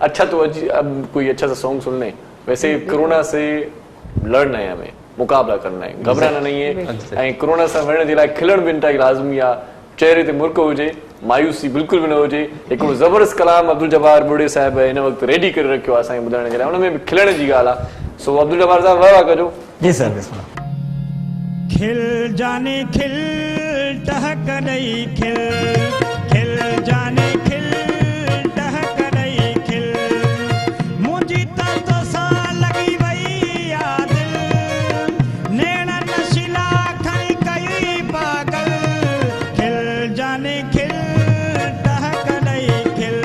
अच्छा तो अब कोई अच्छा सा सॉन्ग सुन लें। वैसे कोरोना से लड़ना है, हमें मुकाबला करना है, घबराना नहीं है। कोरोना से लड़ने जे लाइ खिलण बिन टाइम लाज़मी आहे। चेहरे ते मुर्क हुजे, मायूसी बिल्कुल भी न हुजे। हिकिड़ो ज़बरदस्त कलाम अब्दुल जब्बार बुढ़े साहिब हिन वक़्त रेडी करे रखियो आहे असांखे ॿुधाइण जे लाइ, उन में बि खिलण जी ॻाल्हि आहे। सो अब्दुल जब्बार साहब वाह वाह कजो। जी सर। खिल जाने खिल टहक नहीं खिल, खिल जाने खिल टहक नहीं खिल, मुझी तो सा लगी वही आ दिल, नैना नशीला खई कई पागल, खिल जाने खिल टहक नहीं खिल,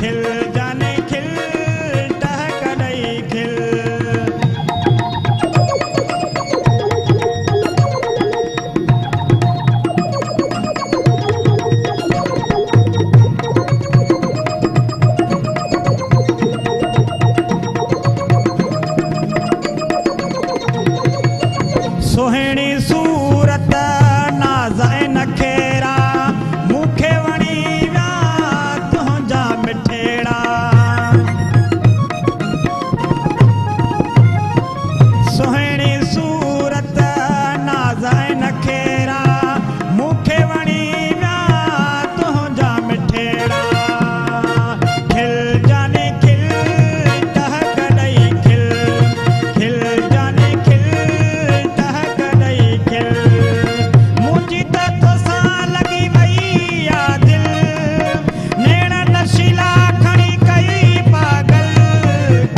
खिल जाने खिल टहक नहीं खिल। सोहणी सूरत नाज़ाए नखेरा, मूंखे वणी विया तुंहिंजा मिठेड़ा, सोहणी सूरत नाज़ाए नखेरा, मूंखे वणी विया तुंहिंजा मिठेड़ा, खिल जाने खिल टहक नहीं खिल, खिल जाने खिल मुझी तो सा लगी वही आ दिल, नैना नशीला खड़ी कई पागल,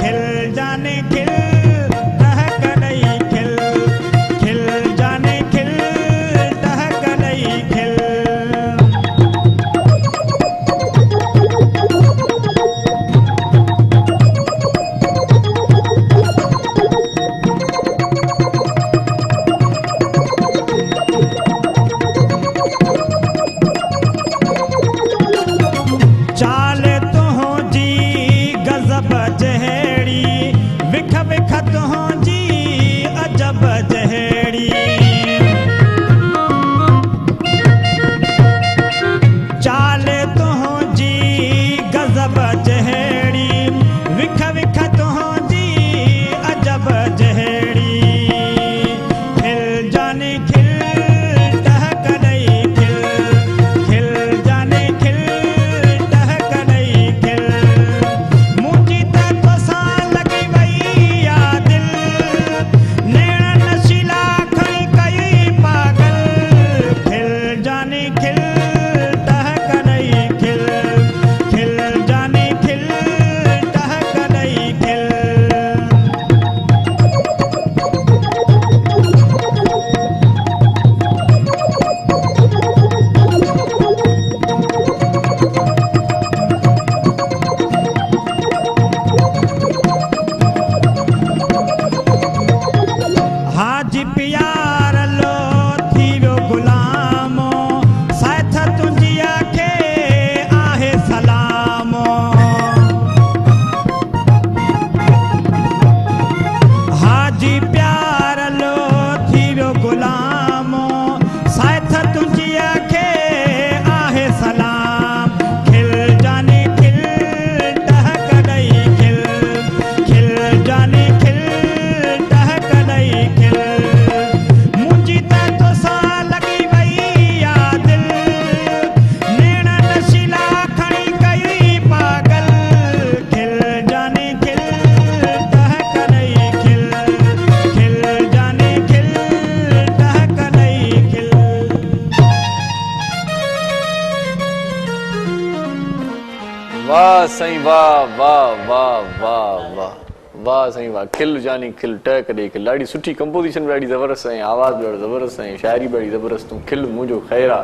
खिल जाने खिल टहक नहीं खिल, खिल जाने खिल टहक नहीं खिल। चाल तुंहिंजी गज़ब जहिड़ी, विख विख तुंहिंजी अजब जहिड़ी, चाल तुंहिंजी गज़ब जहिड़ी, विख विख तुंहिंजी अजब जहिड़ी, खिल जाने खिल टहक नहीं खिल, खिल जाने खिल टहक नहीं खिल, मुझी तो सा लगी वही आ दिल, नैना नशीला खड़ी कई पागल, खिल जाने खिल टहक नहीं खिल, खिल जाने खिल टहक नहीं खिल। हाजी प्यार लो थी वियो गुलामो, साथ तुंहिंजी खे आहे सलामो, हाजी प्यार लो थी वियो गुलामो, साथ तुंहिंजी खे आहे सलाम, खिल जाने खिल टहक नहीं खिल, खिल जाने खिल टहक नहीं खिल, मुझी तो सा लगी वही आ दिल, नैना नशीला खड़ी कई पागल, खिल जाने खिल टहक नहीं खिल, खिल जाने खिल टहक नहीं खिल। वाह साईं वाह वाह वाह वाह वाह वाह साईं वाह। खिल जानी खिल टहक ॾे खिल, ॾाढी सुठी कंपोज़िशन बि ॾाढी ज़बरदस्त ऐं आवाज़ बि ॾाढो ज़बरदस्त ऐं शाइरी बि ॾाढी ज़बरदस्त। तूं खिल मुंहिंजो ख़ैरा,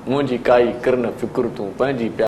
मुंहिंजी काई किरन फिकुर तूं पंहिंजी